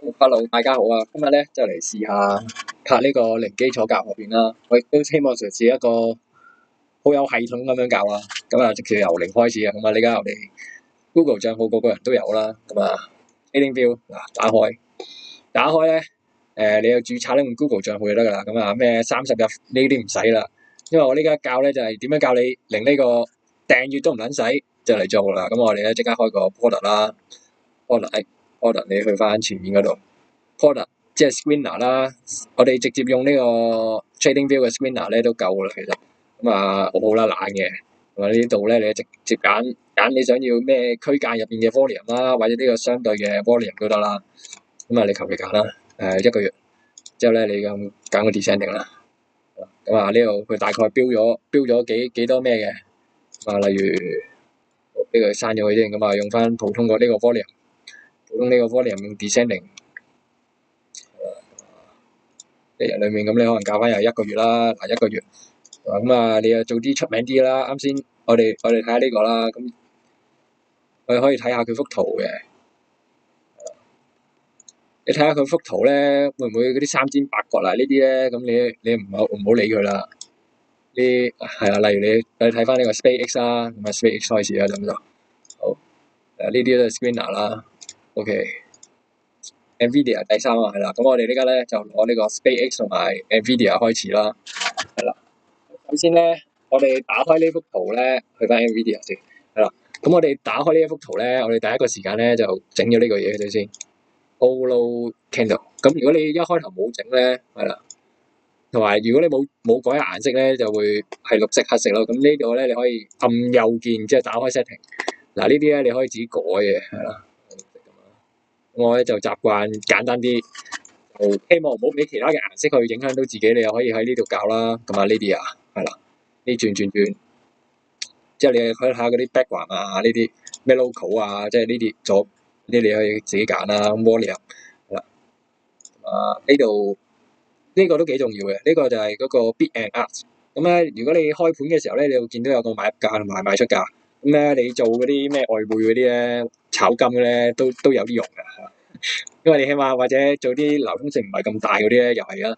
Hello，大家好啊！今日咧就嚟試下拍呢個零基礎教學片啦。我亦都希望嘗試一個好有系統咁樣教啦。咁啊，直接由零開始啊。咁啊，呢家我哋 Google 賬號個個人都有啦。咁啊，TradingView 嗱，打開咧，你有註冊呢個 Google 賬號就得噶啦。咁啊，咩30日呢啲唔使啦，因為我呢家教咧就係點樣教你令呢個訂閱都唔撚使就嚟做啦。咁我哋咧即刻開個 Product 啦，Product 你去翻前面嗰度。Product 即係 Screener 啦，我哋直接用呢個 TradingView 嘅 Screener 咧都夠啦，其實咁啊好啦，懶嘅，咁啊呢度咧你直接揀你想要咩區間入邊嘅 volume 啦，或者呢個相對嘅 volume 都得啦，咁啊你求其揀啦，1個月之後咧你咁揀個 descending 啦，咁啊呢度佢大概標咗幾多咩嘅，啊例如呢個刪咗佢先，咁啊用翻普通個呢個 volume， 普通呢個 volume 用 descending。1日裏面咁你可能教翻又1個月啦，嗱1個月，咁啊你又做啲出名啲啦。啱先我哋睇下呢個啦，咁我哋可以睇下佢幅圖嘅，你睇下佢幅圖咧，會唔會嗰啲三尖八角嗱呢啲咧？咁你唔好理佢啦。呢係啦，例如你睇翻呢個 SpaceX 啦，咁啊 SpaceX 開始啦，咁就好。呢啲都係 Screener 啦 ，OK。NVIDIA 第3啊，係啦，咁我哋呢家咧就攞呢個 SpaceX 同埋 NVIDIA 開始啦，係啦。首先咧，我哋打開呢幅圖咧，去翻 NVIDIA 先，係啦。咁我哋打開呢一幅圖咧，我哋第一個時間咧就整咗呢個嘢嘅先 ，Holo Candle。咁如果你一開頭冇整咧，係啦，同埋如果你冇改顏色咧，就會係綠色黑色咯。咁呢度咧你可以按右鍵之後打開 setting。嗱呢啲咧你可以自己改嘅，係啦。我咧就習慣簡單啲，就希望唔好俾其他嘅顏色去影響到自己，你又可以喺呢度教啦。咁啊呢啲啊，係啦，呢轉，之後你可以睇下嗰啲 background 啊，呢啲咩 logo 啊，即係呢啲左呢，你可以自己揀啦。volume 係啦，呢度呢個都幾重要嘅，呢個就係嗰個 bid and ask。咁咧，如果你開盤嘅時候咧，你會見到有個買入價同埋賣出價。咁咧，你做嗰啲咩外匯嗰啲咧，炒金嘅咧，都有啲用嘅。因為你起碼或者做啲流通性唔係咁大嗰啲咧，又係啦。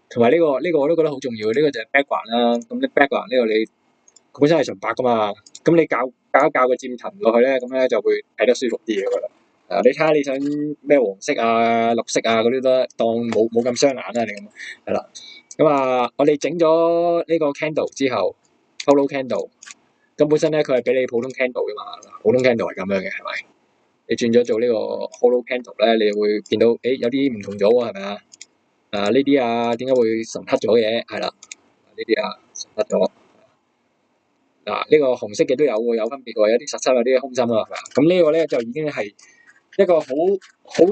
同埋呢個我都覺得好重要，呢個就係 background 啦。咁啲 background 呢個你本身係純白噶嘛，咁你校一校個漸層落去咧，咁咧就會睇得舒服啲嘅，我覺得。你睇下你想咩黃色啊、綠色啊嗰啲都當冇咁傷眼啦，你咁係啦。咁啊，我哋整咗呢個 candle 之後 ，Holo Candle， 咁本身咧佢係俾你普通 candle 噶嘛，普通 candle 係咁樣嘅，係咪？你轉咗做呢個 Holo Candle 咧，你會見到有啲唔同咗喎，係咪啊？呢啲啊，點解會純黑咗嘅？係啦，呢啲啊純黑咗。呢個紅色嘅都有喎，有分別喎，有啲實心，有啲空心啊，係嘛？咁呢個咧就已經係一個好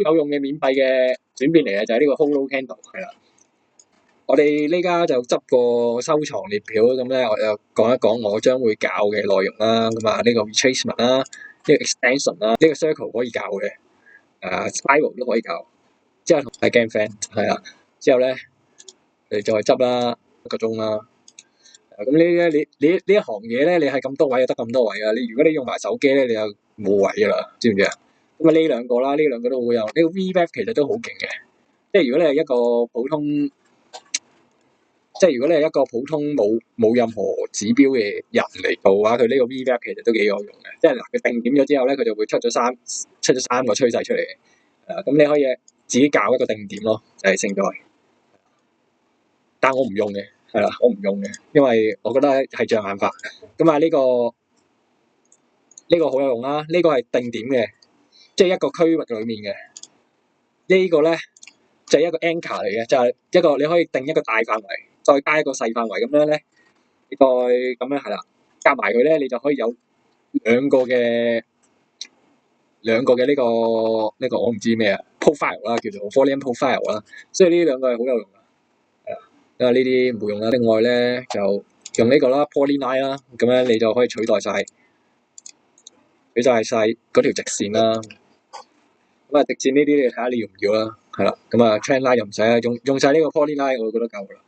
有用嘅免費嘅轉變嚟嘅，就係呢個 Holo Candle 係啦。我哋呢家就執個收藏列表，咁咧我就講一講我將會教嘅內容啦。咁啊，呢個 retracement 啦，呢個 extension 啦，呢個 circle 可以教嘅，spiral 都可以教。之後係 game fan 係啦，之後咧你再執啦1個鐘啦。咁呢一行嘢咧，你係咁多位就得咁多位啊！如果你用埋手機咧，你就冇位噶啦，知唔知啊？咁啊呢兩個啦，呢兩個都好有，呢個 VWAP 其實都好勁嘅。即係如果你係一個普通，冇任何指標嘅人嚟做嘅話，佢呢個 VWAP 其實都幾有用嘅。即係嗱，佢定點咗之後咧，佢就會出咗三個趨勢出嚟。咁你可以自己校一個定點咯，就係勝在。但我唔用嘅。係啦，我唔用嘅，因為我覺得係障眼法。咁啊，呢個好有用啦。呢個係定點嘅，即係一個區域裏面嘅。呢個咧就係一個 anchor 嚟嘅，就係一個你可以定一個大範圍，再加一個細範圍咁樣咧，你再咁樣係啦，加埋佢咧，你就可以有兩個嘅呢個我唔知咩啊 profile 啦，叫做 volume profile 啦。所以呢兩個係好有用嘅。因為呢啲冇用啦，另外咧就用呢個啦 Polyline 啦，咁咧你就可以取代晒嗰條直線啦。咁啊直線呢啲你睇下你要唔要啦，係啦。咁啊 Trend Line 又唔使啦，用晒呢個 Polyline 我覺得夠啦。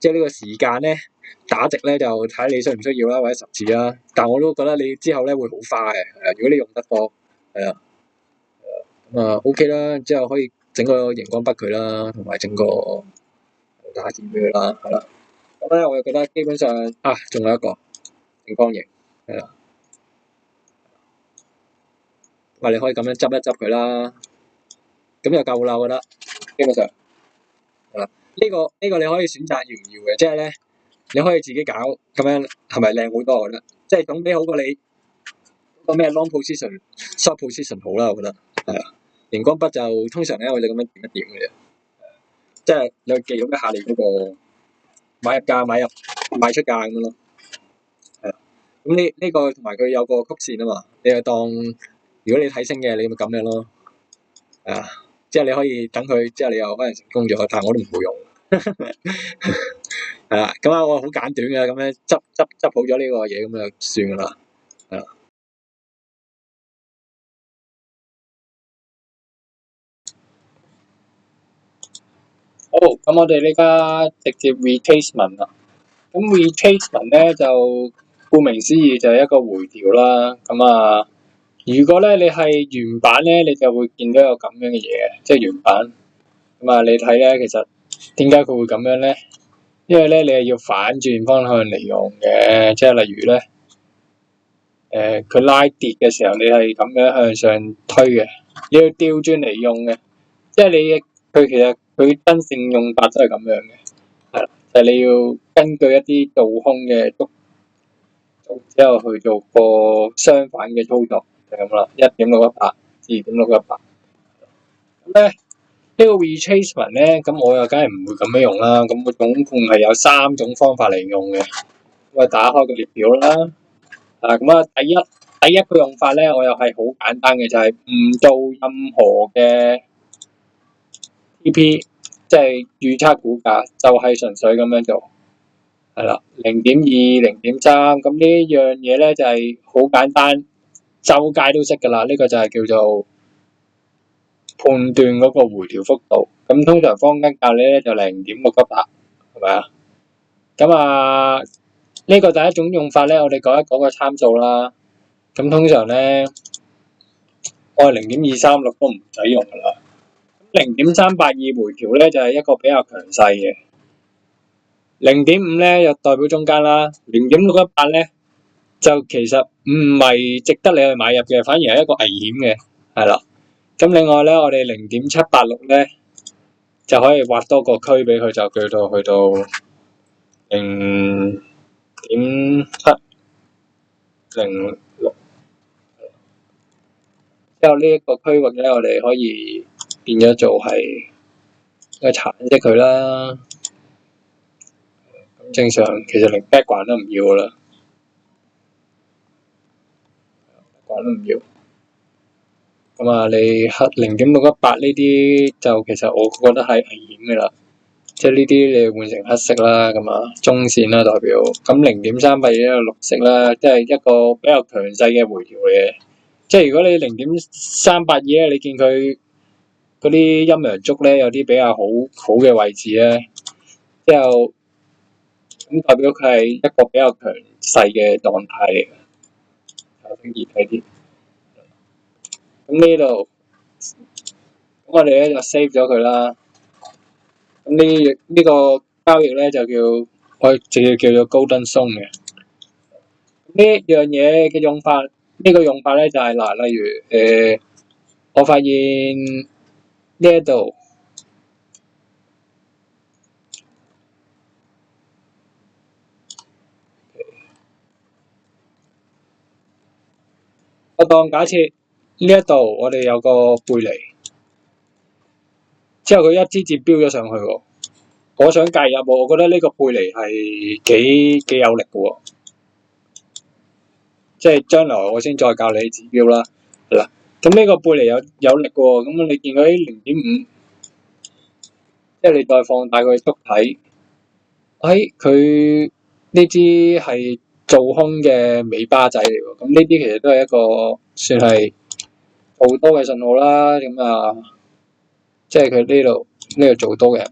即係呢個時間咧打直咧就睇你需唔需要啦，或者10次啦。但我都覺得你之後咧會好花嘅，如果你用得多係啊。OK 啦，之後可以整個熒光筆佢啦，同埋整個打字俾佢啦，係啦。咁咧我就覺得基本上仲有一個正方形係啦，你可以咁樣執一執佢啦，咁就夠啦，我覺得基本上係啦。呢個你可以選擇要唔要嘅，即係咧你可以自己搞，咁樣係咪靚好多？我覺得即係總比好過你個咩 long position、short position 好啦，我覺得係啊。熒光筆就通常咧我哋咁樣點一點嘅啫，即係你去記錄一下你嗰個買入價、賣出價咁樣咯。係啊，咁呢個同埋佢有個曲線啊嘛，你就當如果你睇升嘅，你咪咁樣咯。係啊，即係你可以等佢，之後你又可能成功咗，但係我都唔會用。係啦，咁我好簡短嘅，咁樣執好咗呢個嘢，咁就算噶啦。係啦。好，咁我哋呢家直接 retracement 啦。咁 retracement 咧就顧名思義就係一個回調啦。咁如果咧你係原版咧，你就會見到有咁樣嘅嘢，即係原版。你睇咧，其實點解佢會咁樣咧？因為咧你係要反轉方向嚟用嘅，即係例如咧，佢拉跌嘅時候，你係咁樣向上推嘅，你要調轉嚟用嘅，即係佢其實佢真正用法都係咁樣嘅，係啦，就係你要根據一啲做空嘅督，之後去做個相反嘅操作，就咁啦，1.618至2.618。咁咧呢個 retracement 咧，咁我又梗係唔會咁樣用啦。咁我總共係有3種方法嚟用嘅。咁打開個列表啦。第一個用法咧，我又係好簡單嘅，就係唔做任何嘅 TP，即係預測股價，就係純粹咁樣做。係啦，0.2、0.3，咁呢樣嘢咧就係好簡單，周街都識噶啦。呢個就係叫做判斷嗰個回調幅度。咁通常坊間教你咧就0.618，係咪啊？咁呢個第一種用法咧，我哋講一講個參數啦。咁通常咧，我係0.236都唔使用噶啦。0.382回調咧就係一個比較強勢嘅。0.5咧就代表中間啦。0.618咧就其實唔係值得你去買入嘅，反而係一個危險嘅，係啦。咁另外咧，我哋0.786咧就可以畫多個區俾佢，就叫做去到0.706。之後呢一個區域咧，我哋可以變咗做係個橙色佢啦。咁正常其實連 background 都唔要噶啦，background 都唔要。你黑0.618呢啲就其實我覺得係危險噶啦，即係呢啲你換成黑色啦，中線啦代表。咁0.382咧綠色啦，即係一個比較強勢嘅回調嚟嘅。即係如果你0.382咧，你見佢嗰啲陰陽燭咧有啲比較好嘅位置咧，之後咁代表佢係一個比較強勢嘅狀態嚟嘅。稍微熱睇啲。咁呢度，咁我哋咧就 save 咗佢啦。咁呢個交易咧就我直接叫做 Golden Zone 嘅。呢樣嘢嘅用法，呢個用法咧就係例如我發現呢一度，我當假設呢一度我哋有個背離，之後佢一支箭飆咗上去喎，我想介入喎，我覺得呢個背離係幾有力嘅喎，即係將來我先再教你指標啦，係啦。咁呢個背離有力嘅喎，咁你見佢喺0.5，即係你再放大佢縮睇，佢呢支係做空嘅尾巴仔嚟喎，咁呢啲其實都係一個算係做多嘅信號啦，即係佢呢度做多嘅，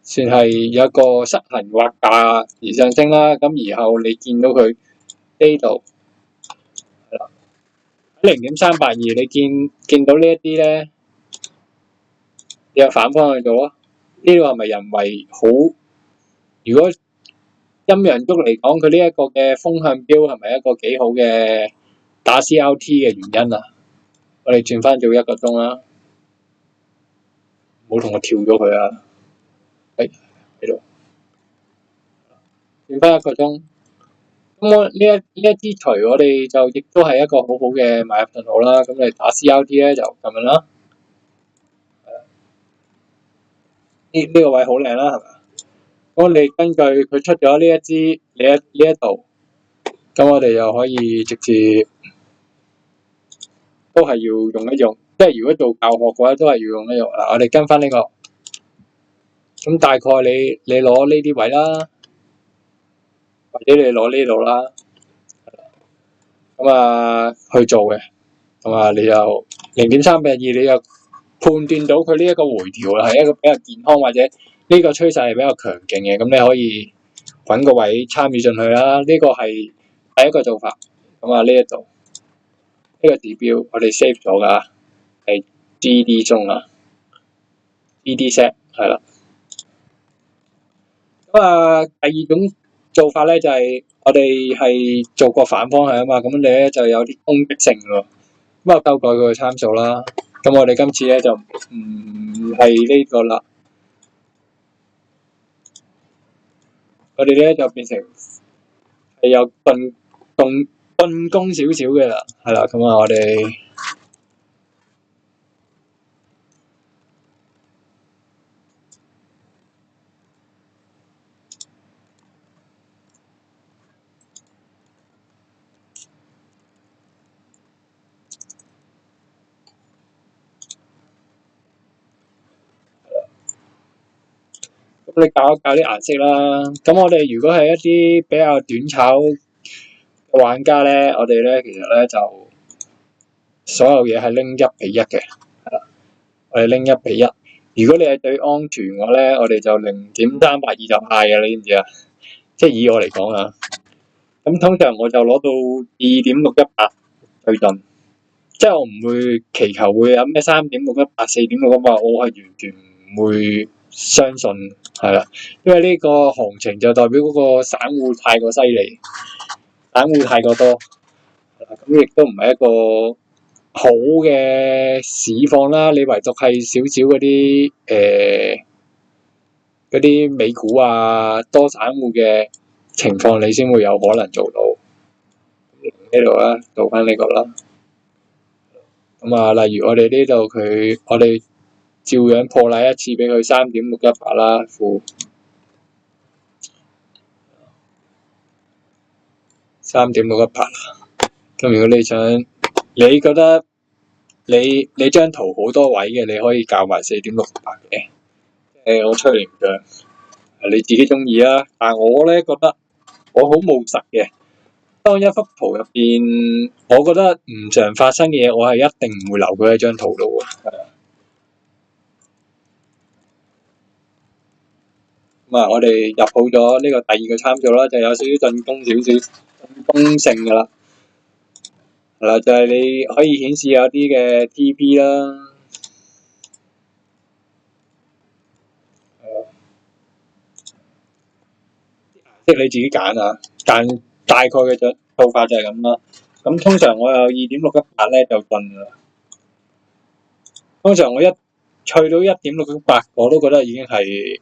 算係有一個失衡劃價而上升啦。咁然後你見到佢呢度，係啦， 0.382，你見到呢一啲咧，你有反方向做咯。呢個係咪人為好？如果陰陽燭嚟講，佢呢一個嘅風向標係咪一個幾好嘅打 CRT 嘅原因啊？我哋轉翻做1個鐘啦，唔好同我跳咗佢啊！喺度轉翻1個鐘。咁我呢一支錘，我哋就亦都係一個好好嘅買入信號啦。咁你打 CRT 咧就咁樣啦。呢個位好靚啦，係咪？咁你根據佢出咗呢一支呢一度，咁我哋又可以直接都係要用一用。即係如果做教學嘅話，都係要用一用。嗱，我哋跟翻呢個，咁大概你攞呢啲位啦，或者你攞呢度啦，咁啊去做嘅，咁啊你就0.382，你就判斷到佢呢一個回調係一個比較健康，或者呢個趨勢係比較強勁嘅，咁你可以揾個位參與進去啦。呢個係第一個做法。咁啊呢一度呢個指標我哋 save 咗㗎，係 GD 中啊 ，GD set 係啦。咁啊第二種做法咧就係我哋係做過反方向啊嘛，咁你咧就有啲攻擊性喎。咁啊修改佢個參數啦。咁我哋今次咧就唔係呢個啦，我哋咧就變成係有進攻少少嘅啦，係啦。咁啊我哋你搞一搞啲顏色啦。咁我哋如果係一啲比較短炒嘅玩家咧，我哋咧其實咧就所有嘢係拎1:1嘅，係啦，我哋拎1:1。如果你係對安全嘅話咧，我哋就0.382就嗌嘅，你知唔知啊？即係以我嚟講啊，咁通常我就攞到2.618對盡，即係我唔會祈求會有咩3.618、4.618，我係完全唔會相信，係啦，因為呢個行情就代表嗰個散戶太過犀利，散戶太過多，咁亦都唔係一個好嘅市況啦。你唯獨係少少嗰啲美股啊，多散戶嘅情況，你先會有可能做到呢度啦，做翻呢個啦。咁啊，例如我哋呢度我哋照樣破例一次俾佢3.618啦，負3.618。咁如果你覺得你張圖好多位嘅，你可以校埋4.618嘅。我吹你唔脹，你自己中意啦。但係我咧覺得我好務實嘅。當一幅圖入邊，我覺得唔常發生嘅嘢，我係一定唔會留佢喺張圖度嘅。咁啊，我哋入好咗呢個第二個參數啦，就有少少進攻性噶啦。係啦，就係你可以顯示有啲嘅 TP 啦。即係你自己揀啊，但大概嘅做法就係咁啦。咁通常我有2.618咧就盡噶啦。通常我去到1.618，我都覺得已經係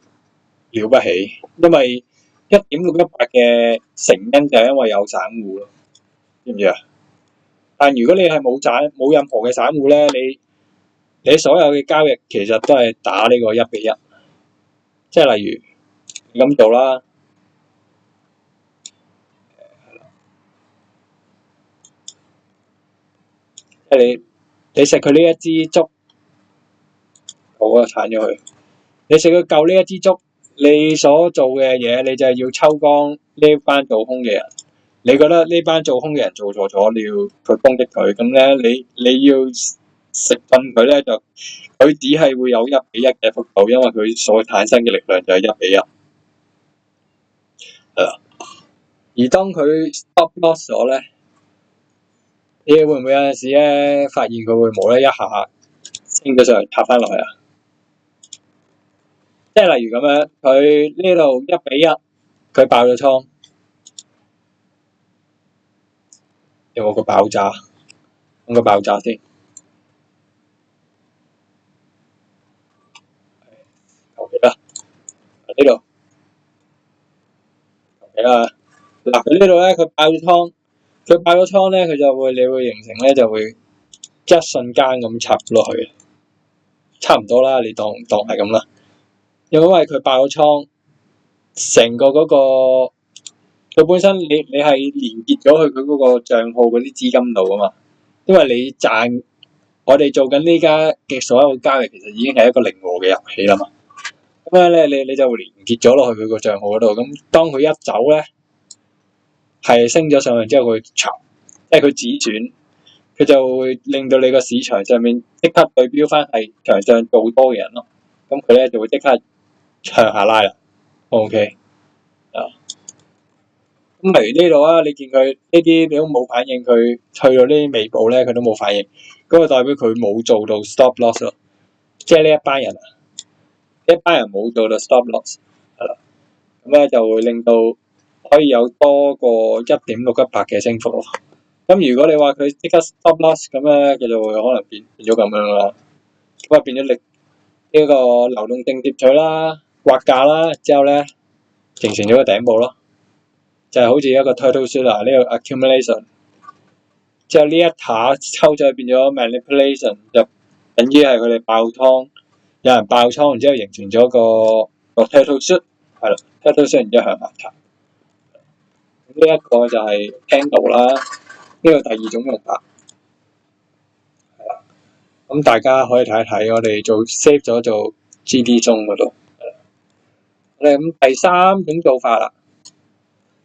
了不起，因為1.618嘅成因就係因為有散戶咯，知唔知啊？但如果你係冇任何嘅散戶咧，你所有嘅交易其實都係打呢個1:1，即係例如你咁做啦。即係你食佢呢一支竹，好啊，鏟咗佢。你食佢夠呢一支竹，你所做嘅嘢，你就係要抽乾呢班做空嘅人。你覺得呢班做空嘅人做錯咗，你要去攻擊佢，咁咧你要食盡佢咧，就佢只係會有1:1嘅幅度，因為佢所產生嘅力量就係1:1。係啦，而當佢 stop loss 咗咧，你會唔會有陣時咧發現佢會無啦一下升咗上嚟塌翻落去啊？即係例如咁樣，佢呢度1-1，佢爆咗倉，有冇個爆炸？咁個爆炸先，求其啦，呢度求其啦。嗱，佢呢度咧，佢爆咗倉，你會形成咧就會一瞬間咁插落去，差唔多啦，你當係咁啦。因為佢爆咗倉，成個嗰個佢本身你係連結咗佢嗰個賬號嗰啲資金度啊嘛，因為你我哋做緊呢家嘅所有交易，其實已經係一個零和嘅遊戲啦嘛。咁樣咧，你就會連結咗落去佢個賬號嗰度。咁當佢一走咧，係升咗上去之後，佢插，即係佢止轉，佢就會令到你個市場上面即刻對標翻係場上做多嘅人咯。咁佢咧就會即刻向下拉啦。OK 啊。咁例如呢度啊，你見佢呢啲你都冇反應，佢去到呢啲尾部咧，佢都冇反應，嗰個代表佢冇做到 stop loss 咯。即係呢一班人冇做到 stop loss， 係啦。咁咧就會令到可以有多過1.618嘅升幅咯。咁如果你話佢即刻 stop loss 咁咧，佢就會可能變咗咁樣啦。咁啊變咗呢個流動性攝取啦、劃價啦，之後咧形成咗個頂部咯。就係好似一個 turtle shooter 呢個 accumulation， 之後呢一下抽咗變咗 manipulation， 就等於係佢哋爆倉，有人爆倉，然之後形成咗個 turtle shoot， 係啦 ，turtle shoot 然之後向下彈。呢一個就係 candle 啦，呢個第二種用法，係啦。咁大家可以睇一睇，我哋做 save 咗做 GD 中嗰度。我哋咁第三種做法啦。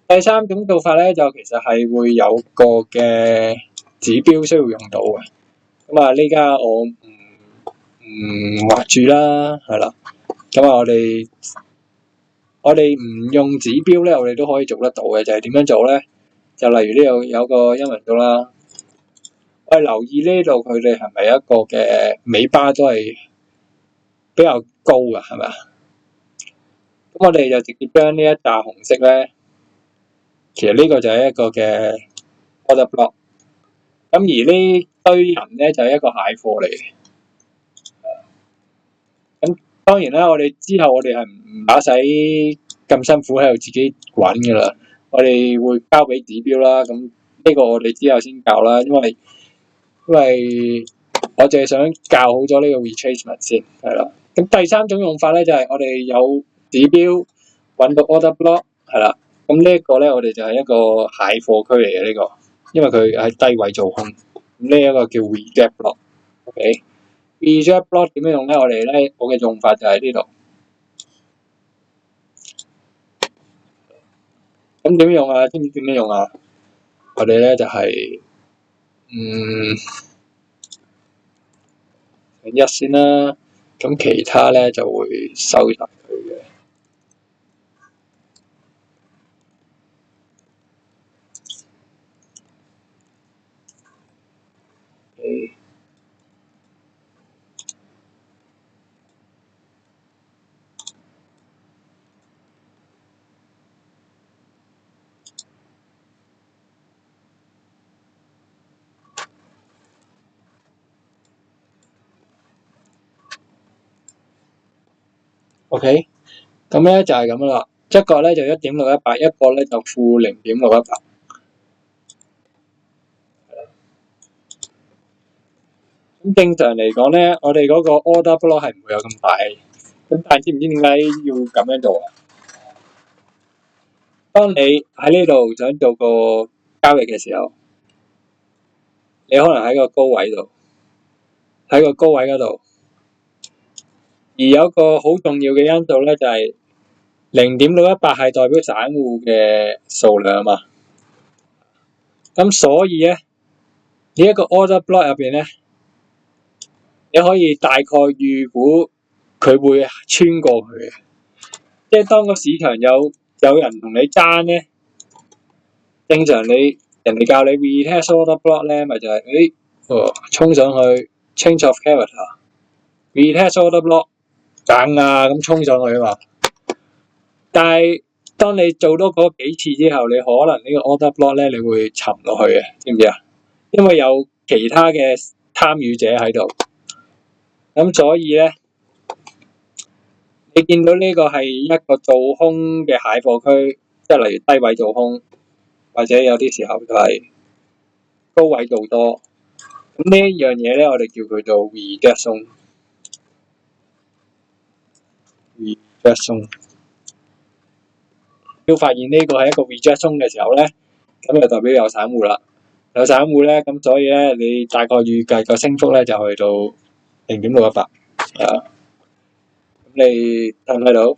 第三種做法咧，就其實係會有個嘅指標需要用到嘅。咁啊，呢家我唔畫住啦，係啦。咁啊，我哋唔用指標咧，我哋都可以做得到嘅。就係點樣做咧？就例如呢度有個英文度啦，我哋留意呢度佢哋係咪一個嘅尾巴都係比較高嘅，係咪啊？咁我哋就直接將呢一紮紅色咧。其實呢個就係一個嘅 order block， 咁而呢堆人咧就係一個蟹貨嚟嘅。咁當然啦，我哋之後係唔打使咁辛苦喺度自己揾噶啦，我哋會交俾指標啦。咁呢個我哋之後先教啦，因為我淨係想教好咗呢個 retracement 先，係啦。咁第三種用法咧就係我哋有指標揾到 order block， 係啦。咁呢一個咧，我哋就係一個蟹貨區嚟嘅呢個，因為佢喺低位做空。咁呢一個叫 reject block。OK，reject block 點樣用咧？我嘅用法就喺呢度。咁點用啊？知唔知點樣用啊？我哋咧就係一先啦，咁其他咧就會收晒佢嘅。OK，咁咧就係咁啦。一個咧就1.618，一個咧就負0.618。咁正常嚟講咧，我哋嗰個 order block 係唔會有咁大。咁但係知唔知點解要咁樣做啊？當你喺呢度想做個交易嘅時候，你可能喺個高位度，喺個高位嗰度，而有一個好重要嘅因素咧，就係0.618係代表散戶嘅數量嘛。咁所以咧，呢一個 order block 入邊咧，你可以大概預估佢會穿過佢嘅。即係當個市場有人同你爭咧，正常你人哋教你 retest order block 咧，咪就係衝上去 change of character，retest order block 梗啊咁衝上去啊嘛。但係當你做多嗰幾次之後，你可能呢個 order block 咧，你會沉落去嘅，知唔知啊？因為有其他嘅參與者喺度，咁所以咧，你見到呢個係一個做空嘅蟹貨區，即係例如低位做空，或者有啲時候就係高位做多。咁呢一樣嘢咧，我哋叫佢做 rejection。要發現呢個係一個 rejection 嘅時候咧，咁就代表有散戶啦。有散戶咧，咁所以咧，你大概預計個升幅咧就去到0.618啊。咁你睇唔睇到？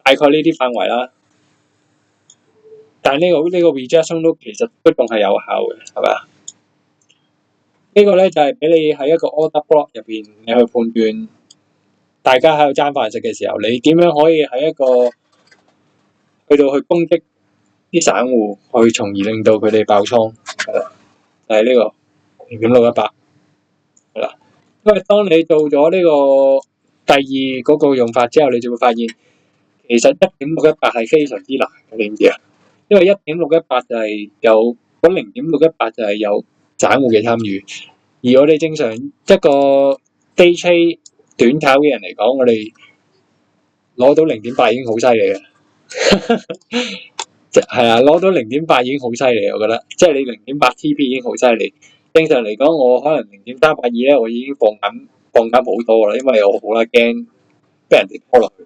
大概呢啲範圍啦。但係呢個 rejection 都其實都仲係有效嘅，係咪啊？呢個咧就係俾你喺一個 order block 入邊，你去判斷大家喺度爭飯食嘅時候，你點樣可以喺一個去攻擊啲散戶，去從而令到佢哋爆倉，係啦，就係呢個0.618，係啦。因為當你做咗呢個第二嗰個用法之後，你就會發現其實1.618係非常之難嘅，你知唔知啊？因為1.618就係有嗰0.618就係有散戶嘅參與，而我哋正常一個 day trade 短炒嘅人嚟講，我哋攞到0.8已經好犀利啦。係啊，攞到0.8已經好犀利，我覺得，即係你0.8 TP 已經好犀利。正常嚟講，我可能0.382咧，我已經放減好多啦，因為我好啦驚俾人哋拖落去。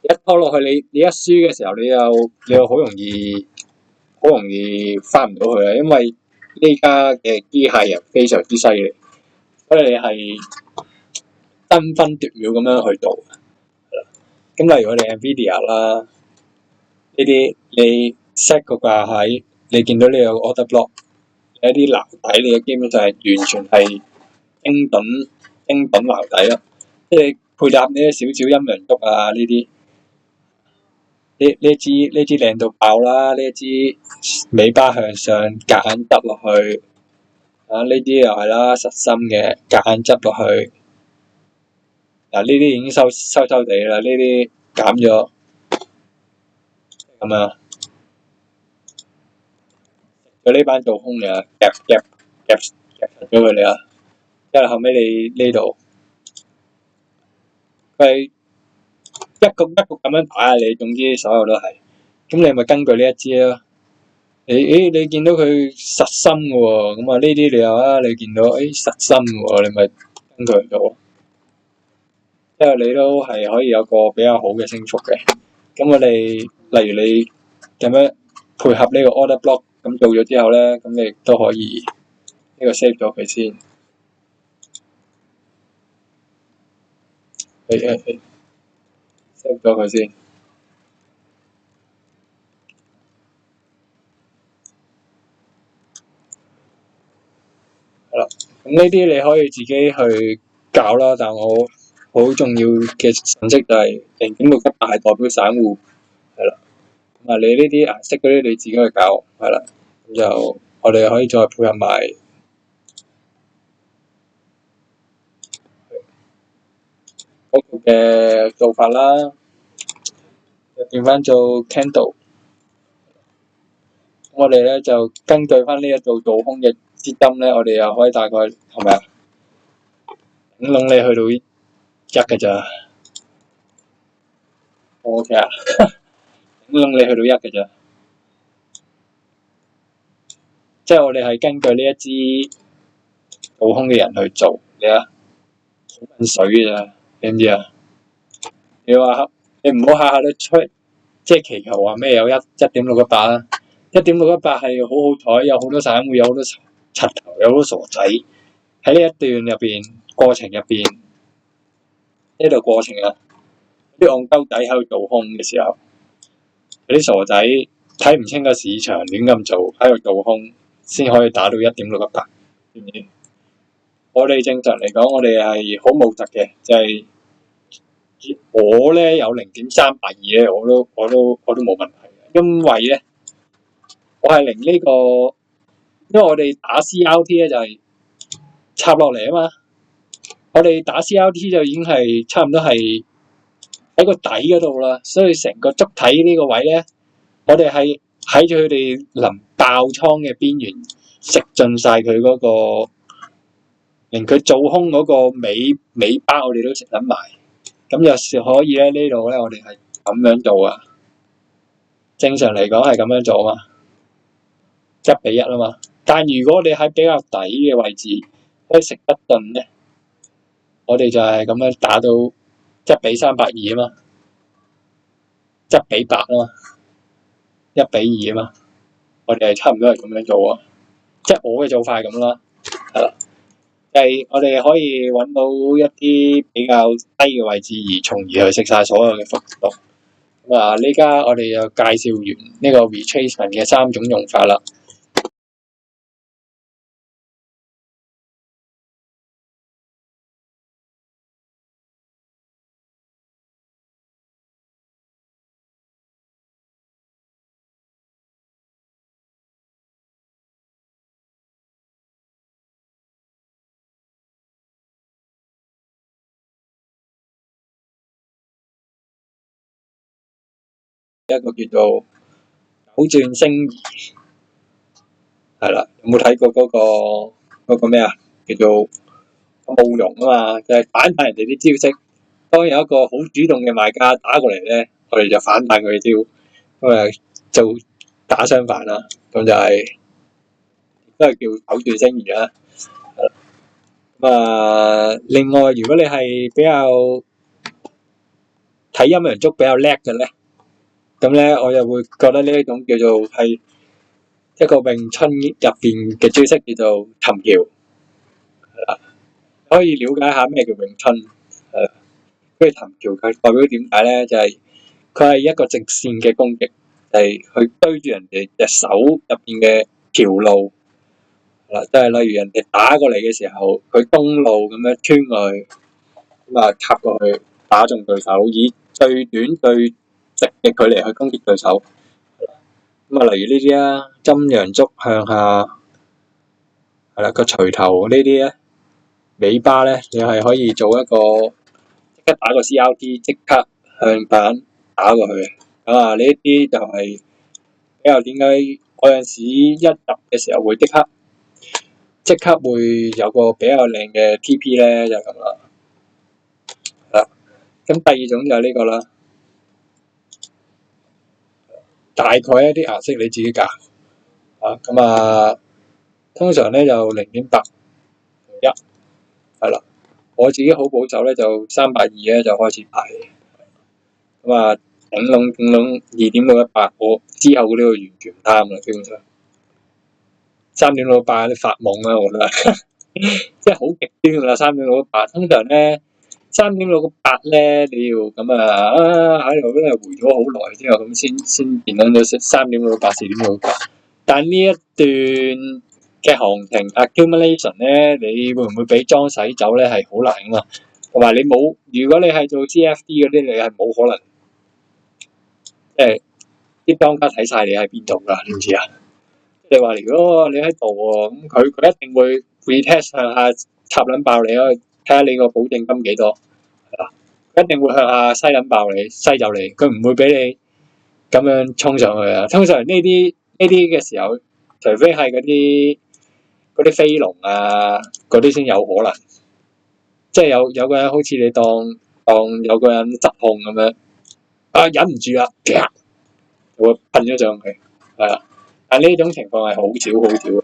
一拖落去，你一輸嘅時候，你又好容易翻唔到去啦，因為呢家嘅機械人非常之犀利，所以你係爭分奪秒咁樣去做。咁例如我哋 NVIDIA 啦。呢啲你 set 個價喺，你見到呢個 order block 有一啲撈底，你嘅基本上係完全係英品撈底咯。即係配搭呢啲少少陰陽燭啊，呢啲呢支靚到爆啦！呢一支尾巴向上夾硬執落去啊！呢啲又係啦，實心嘅夾硬執落去。嗱，呢啲已經收地啦，呢啲減咗。咁啊，佢呢班做空嘅夾咗佢哋啊，因為後尾你呢度佢係一局咁樣打啊，你總之所有都係，咁你咪根據呢一支咯。你見到佢實心嘅喎，咁啊呢啲你又啊，你見到實心嘅喎，你咪根據佢做，因為你都係可以有個比較好嘅升幅嘅。咁我哋例如你咁樣配合呢個 order block 咁做咗之後咧，咁你都可以呢個 save 咗佢先。save 咗佢先。係啦，咁呢啲你可以自己去搞啦，但我好重要嘅信息就係0.618係代表散戶，係啦。咁啊，你呢啲顏色嗰啲你自己去搞，係啦。咁就我哋可以再配合埋嗰個嘅做法啦，就變翻做 candle。我哋咧就根據翻呢一度做空嘅資金咧，我哋又可以大概係咪啊？頂籠你去到1嘅咋 ？OK 啊？頂籠你去到1嘅咋？即係我哋係根據呢一支做空嘅人去做，你啊，好揾水嘅咋，知唔知啊？你話你唔好下下都出，即係祈求話咩有1.618啦，1.618係好好彩，有好多散戶，有好多柒頭，有好多傻仔喺呢一段入邊過程入邊呢度過程啊，啲戇鳩仔喺度做空嘅時候，有啲傻仔睇唔清個市場亂咁做喺度做空，先可以打到1.618，知唔知？我哋正常嚟講，我哋係好務實嘅，就係、我咧有0.382咧，我都冇問題嘅，因為咧我係令呢個，因為我哋打 CRT 咧就係插落嚟啊嘛，我哋打 CRT 就已經係差唔多係喺個底嗰度啦，所以成個足體呢個位咧，我哋係喺住佢哋臨爆倉嘅邊緣食盡晒佢嗰個，連佢做空嗰個尾巴我哋都食得埋，咁有時可以咧呢度咧我哋係咁樣做啊，正常嚟講係咁樣做啊嘛，1:1啊嘛。但如果你喺比較底嘅位置可以食得盡咧，我哋就係咁樣打到1:382啊嘛，1:8啊嘛，1:2啊嘛，我哋係差唔多係咁樣做啊，即係我嘅做法係咁啦，係啦，係我哋可以揾到一啲比較低嘅位置，而從而去食晒所有嘅幅度。咁啊，呢家我哋就介紹完呢個 retracement 嘅3種用法啦。一個叫做扭轉星移，係啦，有冇睇過嗰個咩啊？叫做慕容啊嘛，就係反彈人哋啲招式。當有一個好主動嘅賣家打過嚟咧，我哋就反彈佢招，咁啊就打相反啦。咁就係都係叫扭轉星移啦。咁啊，另外如果你係比較睇陰陽燭比較叻嘅咧，咁咧我又會覺得呢一種叫做係一個詠春入邊嘅招式，叫做尋橋，係啦，可以了解下咩叫詠春，係。跟住尋橋佢代表點解咧？就係佢係一個直線嘅攻擊，係去追住人哋隻手入邊嘅橋路，嗱，即係例如人哋打過嚟嘅時候，佢東路咁樣穿過去，咁啊插過去打中對手，以最短最直嘅距離去攻擊對手。咁啊，例如呢啲啊，針陽燭向下，係啦，個錘頭呢啲咧，尾巴咧，你係可以做一個即刻打個 CRT，即刻向板打過去。咁啊，呢啲就係比較點解嗰陣時一入嘅時候會即刻會有個比較靚嘅 TP 咧，就咁啦。係啦，咁第二種就係呢個啦。大概一啲顏色你自己揀啊，咁啊，通常咧就0.8同1，係啦。我自己好保守咧，就382咧就開始排，咁啊頂籠2.618，我之後嗰啲完全唔貪啦，基本上3.618有啲發夢啦，我覺得即係好極端㗎啦。3.618通常咧3.618咧，你要咁喺度咧回咗好耐之後，咁先變咗3.618、4.618。但呢一段嘅行情 accumulation 咧，你會唔會俾莊洗走咧？係好難㗎嘛。同埋你冇，如果你係做 CFD 嗰啲，你係冇可能，即係啲莊家睇晒你喺邊度㗎，你唔知啊？你話如果你喺度喎，咁佢一定會 retest 向下插撚爆你咯，睇下你個保證金幾多，係啦，一定會向下篩撚爆你，篩走你，佢唔會俾你咁樣衝上去啊。通常呢啲嘅時候，除非係嗰啲飛龍啊，嗰啲先有可能，即係有個人好似你當有個人失控咁樣，啊忍唔住啦，啪，就會噴咗上去，係啦。但呢種情況係好少。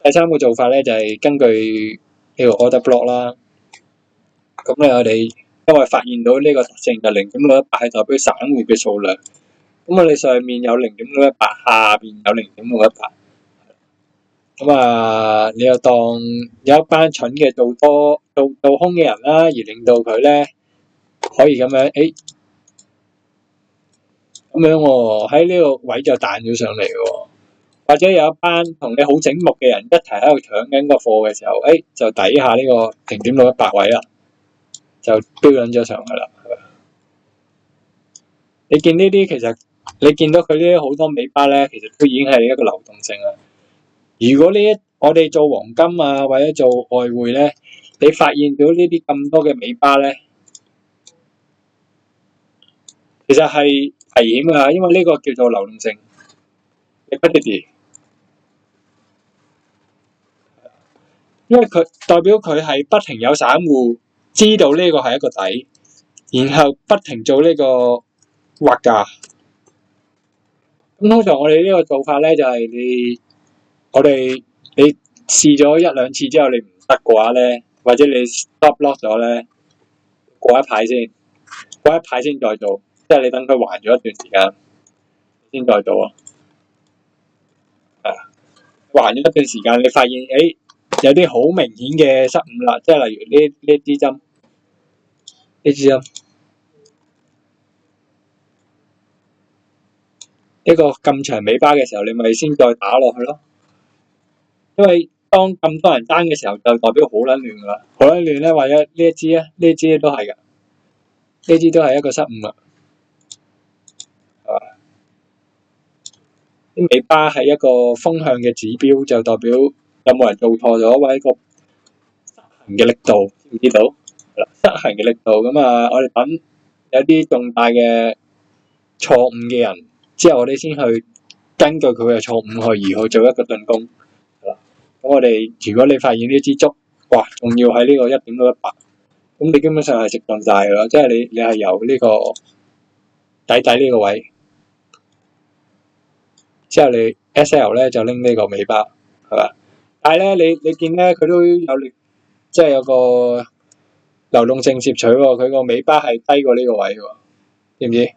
第三個做法咧就係根據呢個 order block 啦。咁咧我哋因為發現到呢個特性就0.618係代表散戶嘅數量。咁我哋上面有0.618，下邊有0.618。咁啊，你又當有一班蠢嘅做空嘅人啦，而令到佢咧可以咁樣，咁樣喎，喺呢個位就彈咗上嚟喎。或者有一班同你好醒目嘅人一齊喺度搶緊個貨嘅時候，就抵下呢個0.618位啦，就飆緊咗上去啦。你見呢啲其實你見到佢呢啲好多尾巴咧，其實都已經係一個流動性啦。如果我哋做黃金啊或者做外匯咧，你發現到呢啲咁多嘅尾巴咧，其實係危險㗎，因為呢個叫做流動性 liquidity， 因為佢代表佢係不停有散戶知道呢個係一個底，然後不停做呢個劃價。咁通常我哋呢個做法咧就係你試咗一兩次之後你唔得嘅話咧，或者你 stop loss 咗咧，過一排先再做，即係你等佢還咗一段時間先再做啊。還咗一段時間，你發現有啲好明顯嘅失誤啦，即係例如呢支針，呢個咁長尾巴嘅時候，你咪先再打落去咯。因為當咁多人爭嘅時候，就代表好撚亂噶啦，好撚亂咧，或者呢一支咧，呢支都係噶，呢支都係一個失誤啦，係嘛？啲尾巴係一個風向嘅指標，就代表有冇人做錯咗，或者個執行嘅力度，知唔知道？執行嘅力度咁啊，我哋等有啲重大嘅錯誤嘅人之後，我哋先去根據佢嘅錯誤去做一個進攻。咁我哋如果你發現呢支竹，哇，仲要喺呢個1點到100，咁你基本上係食盡晒噶啦，即係你係由呢個底呢個位，之後你 SL 咧就拎呢個尾巴，係嘛？但係咧你見咧佢都有力，即係有個流動性攝取喎，佢個尾巴係低過呢個位喎，知唔知？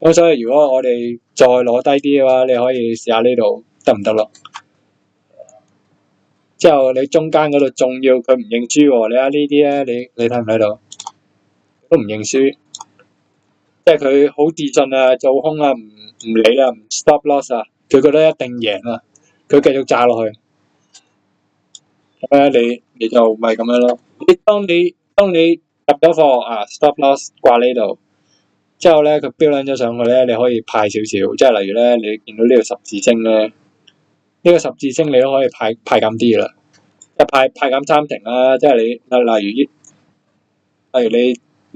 咁所以如果我哋再攞低啲嘅話，你可以試下呢度得唔得咯？之後你中間嗰度仲要佢唔認輸喎，你睇呢啲咧，你睇唔睇到？都唔認輸，即係佢好自信啊，做空啊，唔理啦，唔 stop loss 啊，佢覺得一定贏啊，佢繼續炸落去。咁咧你就咪咁樣咯。當你入咗貨啊 ，stop loss 掛呢度，之後咧佢飆撚咗上去咧，你可以派少少，即係例如咧你見到呢個十字星咧。呢個十字星你都可以派減啲啦，即係派減3成啦，即係你例如你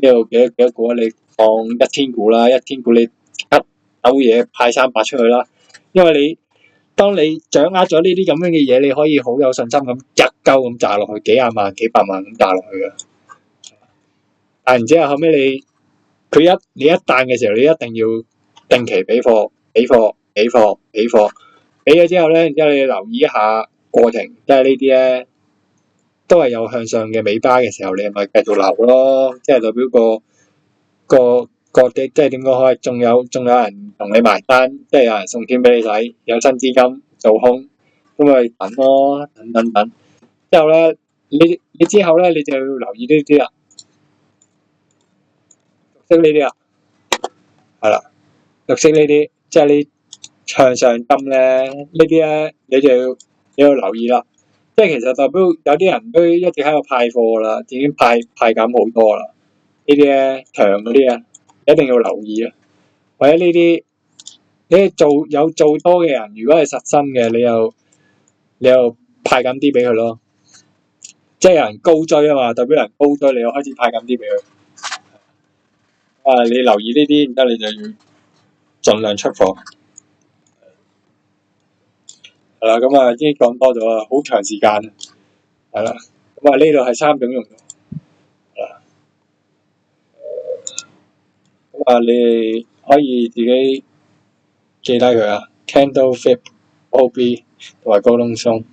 呢度幾多股啊？你放1000股啦，1000股你即刻兜嘢派300出去啦，因為當你掌握咗呢啲咁樣嘅嘢，你可以好有信心咁一鳩咁炸落去，幾廿萬、幾百萬咁炸落去嘅。但然之後後尾你一彈嘅時候，你一定要定期俾貨，俾咗之後咧，然之後你留意一下過程，即係呢啲咧都係有向上嘅尾巴嘅時候，你咪繼續留咯，即係代表個即係點講可以，仲有人同你埋單，即係有人送錢俾你使，有新資金做空，咁咪等咯，等。之後咧，你之後咧，你就要留意呢啲啦，綠色呢啲啦，係啦，綠色呢啲，即係你向上針咧，呢啲咧你要留意啦。即係其實代表有啲人都一直喺度派貨啦，已經派減好多啦。呢啲咧長嗰啲啊，一定要留意啊。或者呢啲你做多嘅人，如果係實心嘅，你又派減啲俾佢咯。即係有人高追啊嘛，代表人高追，你又開始派減啲俾佢。你留意呢啲，然之後你就要盡量出貨。係啦，咁啊已經講多咗啦，好長時間。係啦，咁啊呢度係3種用途。係啦，咁啊你可以自己記低佢啊 ，Candle Flip OB 同埋高通鬆。